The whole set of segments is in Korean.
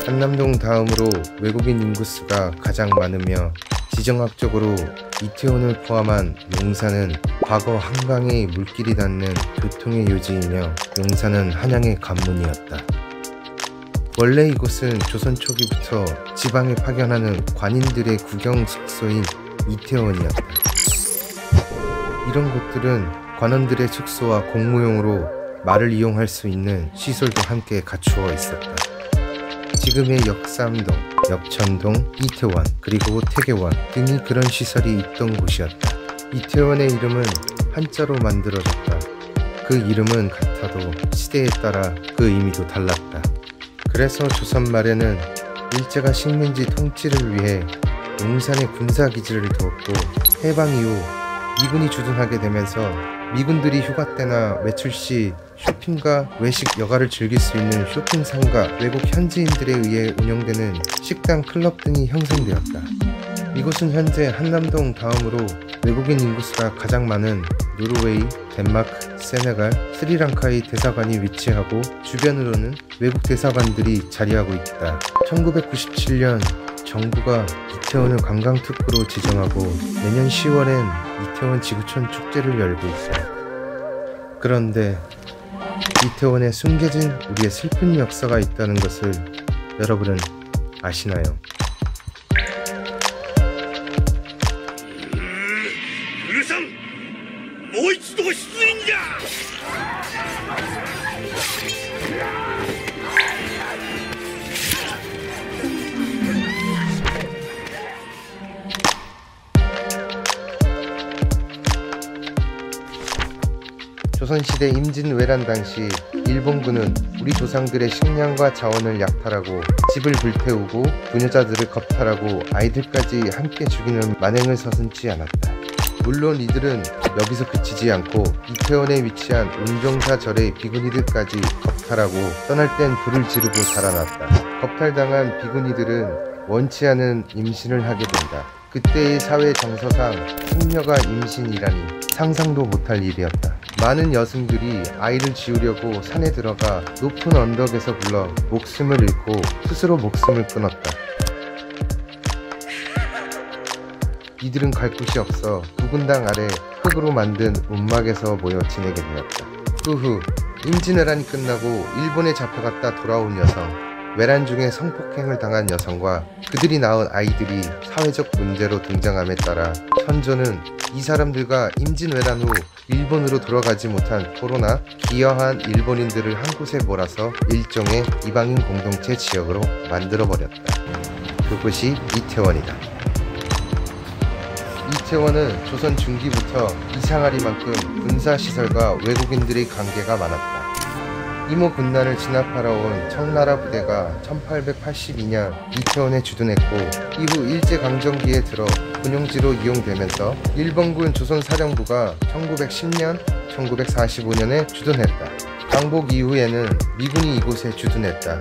한남동 다음으로 외국인 인구수가 가장 많으며 지정학적으로 이태원을 포함한 용산은 과거 한강의 물길이 닿는 교통의 요지이며 용산은 한양의 관문이었다. 원래 이곳은 조선 초기부터 지방에 파견하는 관인들의 구경 숙소인 이태원이었다. 이런 곳들은 관원들의 숙소와 공무용으로 말을 이용할 수 있는 시설도 함께 갖추어 있었다. 지금의 역삼동, 역천동, 이태원, 그리고 태계원 등이 그런 시설이 있던 곳이었다. 이태원의 이름은 한자로 만들어졌다. 그 이름은 같아도 시대에 따라 그 의미도 달랐다. 그래서 조선 말에는 일제가 식민지 통치를 위해 용산에 군사기지를 두었고 해방 이후 미군이 주둔하게 되면서 미군들이 휴가 때나 외출 시 쇼핑과 외식 여가를 즐길 수 있는 쇼핑상가, 외국 현지인들에 의해 운영되는 식당, 클럽 등이 형성되었다. 이곳은 현재 한남동 다음으로 외국인 인구수가 가장 많은 노르웨이, 덴마크, 세네갈, 스리랑카의 대사관이 위치하고 주변으로는 외국 대사관들이 자리하고 있다. 1997년 정부가 이태원을 관광특구로 지정하고 내년 10월엔 이태원 지구촌 축제를 열고 있다. 그런데 이태원에 숨겨진 우리의 슬픈 역사가 있다는 것을 여러분은 아시나요? 조선시대 임진왜란 당시 일본군은 우리 조상들의 식량과 자원을 약탈하고 집을 불태우고 부녀자들을 겁탈하고 아이들까지 함께 죽이는 만행을 서슴지 않았다. 물론 이들은 여기서 그치지 않고 이태원에 위치한 운종사 절의 비구니들까지 겁탈하고 떠날 땐 불을 지르고 달아났다. 겁탈당한 비구니들은 원치 않은 임신을 하게 된다. 그때의 사회 정서상 승려가 임신이라니 상상도 못할 일이었다. 많은 여성들이 아이를 지우려고 산에 들어가 높은 언덕에서 굴러 목숨을 잃고 스스로 목숨을 끊었다. 이들은 갈 곳이 없어 구군당 아래 흙으로 만든 움막에서 모여 지내게 되었다. 그 후 임진왜란이 끝나고 일본에 잡혀갔다 돌아온 여성, 외란 중에 성폭행을 당한 여성과 그들이 낳은 아이들이 사회적 문제로 등장함에 따라 선조는 이 사람들과 임진왜란 후 일본으로 돌아가지 못한 포로나 기여한 일본인들을 한 곳에 몰아서 일종의 이방인 공동체 지역으로 만들어버렸다. 그곳이 이태원이다. 이태원은 조선 중기부터 이상하리만큼 군사시설과 외국인들의 관계가 많았다. 이모 군단을 진압하러 온 청나라 부대가 1882년 이태원에 주둔했고 이후 일제강점기에 들어 군용지로 이용되면서 일본군 조선사령부가 1910년, 1945년에 주둔했다. 광복 이후에는 미군이 이곳에 주둔했다.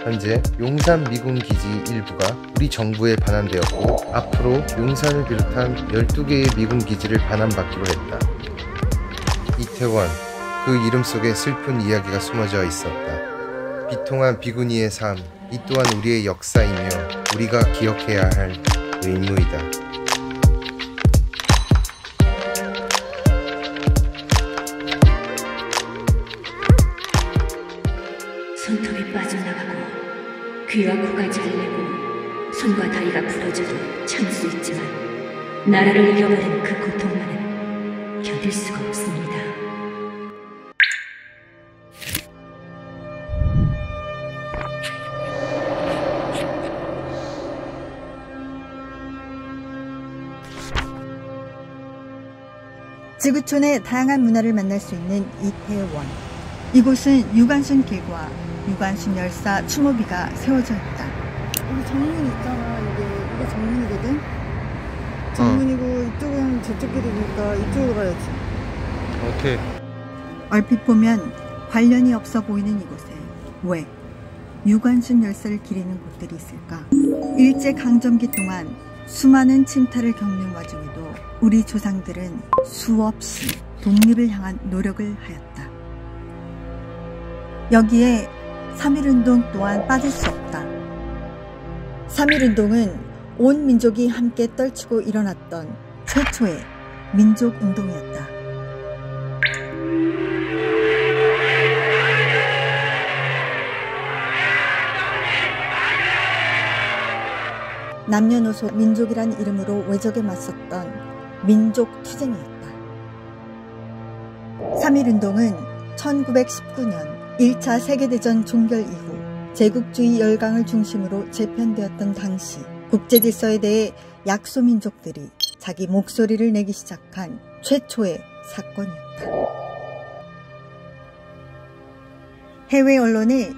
현재 용산 미군기지 일부가 우리 정부에 반환되었고 앞으로 용산을 비롯한 12개의 미군기지를 반환받기로 했다. 이태원, 그 이름 속에 슬픈 이야기가 숨어져 있었다. 비통한 비구니의 삶, 이 또한 우리의 역사이며 우리가 기억해야 할 의무이다. 손톱이 빠져나가고 귀와 코가 잘리고 손과 다리가 부러져도 참을 수 있지만 나라를 잃어버린 그 고통만은 견딜 수가 없습니다. 지구촌의 다양한 문화를 만날 수 있는 이태원. 이곳은 유관순 길과 유관순 열사 추모비가 세워져 있다. 여기 정문 있잖아. 이게 정문이거든. 정문이고 이쪽은 저쪽 길이니까 이쪽으로 가야지. 오케이. 얼핏 보면 관련이 없어 보이는 이곳에 왜 유관순 열사를 기리는 곳들이 있을까? 일제강점기 동안 수많은 침탈을 겪는 와중에도 우리 조상들은 수없이 독립을 향한 노력을 하였다. 여기에 3.1운동 또한 빠질 수 없다. 3.1운동은 온 민족이 함께 떨치고 일어났던 최초의 민족운동이었다. 남녀노소 민족이란 이름으로 외적에 맞섰던 민족투쟁이었다. 3.1운동은 1919년 1차 세계대전 종결 이후 제국주의 열강을 중심으로 재편되었던 당시 국제질서에 대해 약소민족들이 자기 목소리를 내기 시작한 최초의 사건이었다. 해외 언론이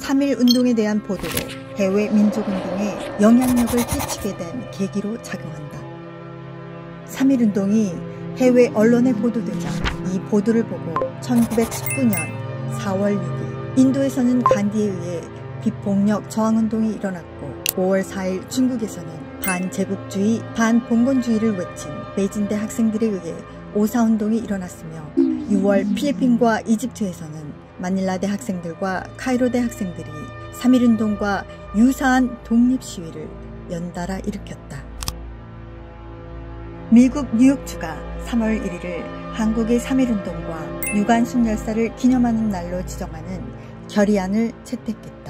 3.1운동에 대한 보도로 해외 민족운동에 영향력을 끼치게 된 계기로 작용한다. 3.1운동이 해외 언론에 보도되자 이 보도를 보고 1919년 4월 6일 인도에서는 간디에 의해 비폭력 저항운동이 일어났고 5월 4일 중국에서는 반제국주의, 반봉건주의를 외친 베이징대 학생들에 의해 오사운동이 일어났으며 6월 필리핀과 이집트에서는 마닐라대 학생들과 카이로대 학생들이 3.1운동과 유사한 독립시위를 연달아 일으켰다. 미국 뉴욕주가 3월 1일을 한국의 3.1운동과 유관순 열사를 기념하는 날로 지정하는 결의안을 채택했다.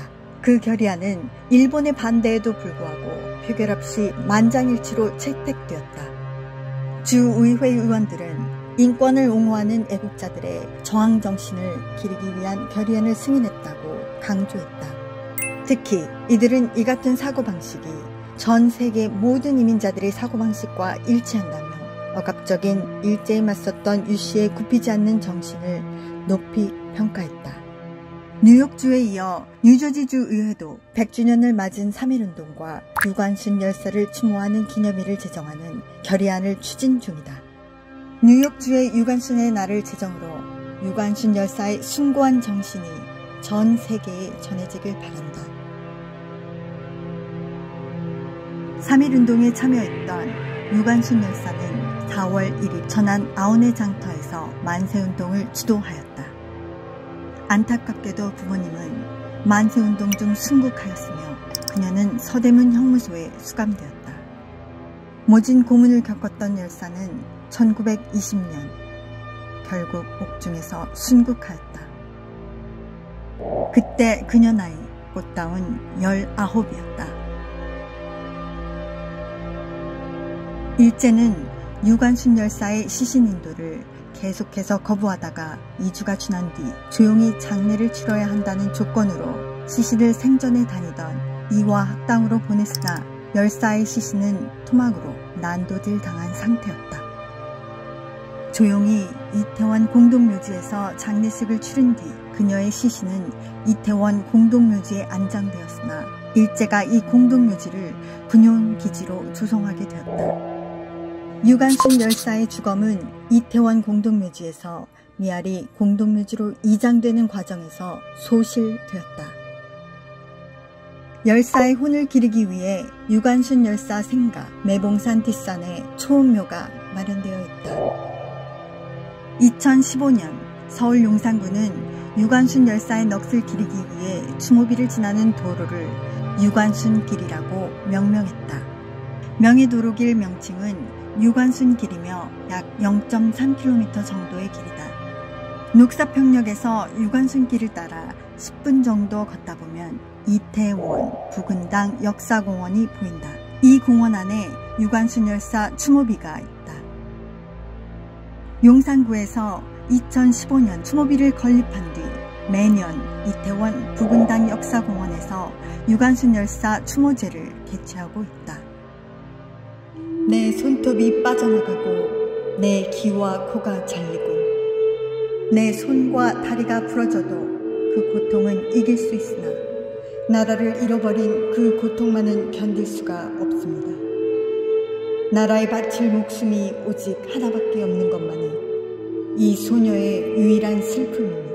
그 결의안은 일본의 반대에도 불구하고 표결 없이 만장일치로 채택되었다. 주의회 의원들은 인권을 옹호하는 애국자들의 저항정신을 기리기 위한 결의안을 승인했다고 강조했다. 특히 이들은 이 같은 사고방식이 전 세계 모든 이민자들의 사고방식과 일치한다며 억압적인 일제에 맞섰던 유씨의 굽히지 않는 정신을 높이 평가했다. 뉴욕주에 이어 뉴저지주 의회도 100주년을 맞은 3.1운동과 유관순 열사를 추모하는 기념일을 제정하는 결의안을 추진 중이다. 뉴욕주의 유관순의 날을 제정으로 유관순 열사의 숭고한 정신이 전 세계에 전해지길 바란다. 3.1운동에 참여했던 유관순 열사는 4월 1일 천안 아오네 장터에서 만세운동을 주도하였다. 안타깝게도 부모님은 만세운동 중 순국하였으며 그녀는 서대문 형무소에 수감되었다. 모진 고문을 겪었던 열사는 1920년 결국 옥중에서 순국하였다. 그때 그녀 나이 꽃다운 19이었다. 일제는 유관순 열사의 시신 인도를 계속해서 거부하다가 2주가 지난 뒤 조용히 장례를 치러야 한다는 조건으로 시신을 생전에 다니던 이화 학당으로 보냈으나 열사의 시신은 토막으로 난도질 당한 상태였다. 조용히 이태원 공동묘지에서 장례식을 치른 뒤 그녀의 시신은 이태원 공동묘지에 안장되었으나 일제가 이 공동묘지를 군용기지로 조성하게 되었다. 유관순 열사의 주검은 이태원 공동묘지에서 미아리 공동묘지로 이장되는 과정에서 소실되었다. 열사의 혼을 기리기 위해 유관순 열사 생가 매봉산 뒷산에 초음묘가 마련되어 있다. 2015년 서울 용산구는 유관순 열사의 넋을 기리기 위해 추모비를 지나는 도로를 유관순 길이라고 명명했다. 명의도로길 명칭은 유관순 길이며 약 0.3km 정도의 길이다. 녹사평역에서 유관순 길을 따라 10분 정도 걷다 보면 이태원 부근당 역사공원이 보인다. 이 공원 안에 유관순 열사 추모비가 있다. 용산구에서 2015년 추모비를 건립한 뒤 매년 이태원 부근당 역사공원에서 유관순 열사 추모제를 개최하고 있다. 내 손톱이 빠져나가고 내 귀와 코가 잘리고 내 손과 다리가 부러져도 그 고통은 이길 수 있으나 나라를 잃어버린 그 고통만은 견딜 수가 없습니다. 나라에 바칠 목숨이 오직 하나밖에 없는 것만이 이 소녀의 유일한 슬픔입니다.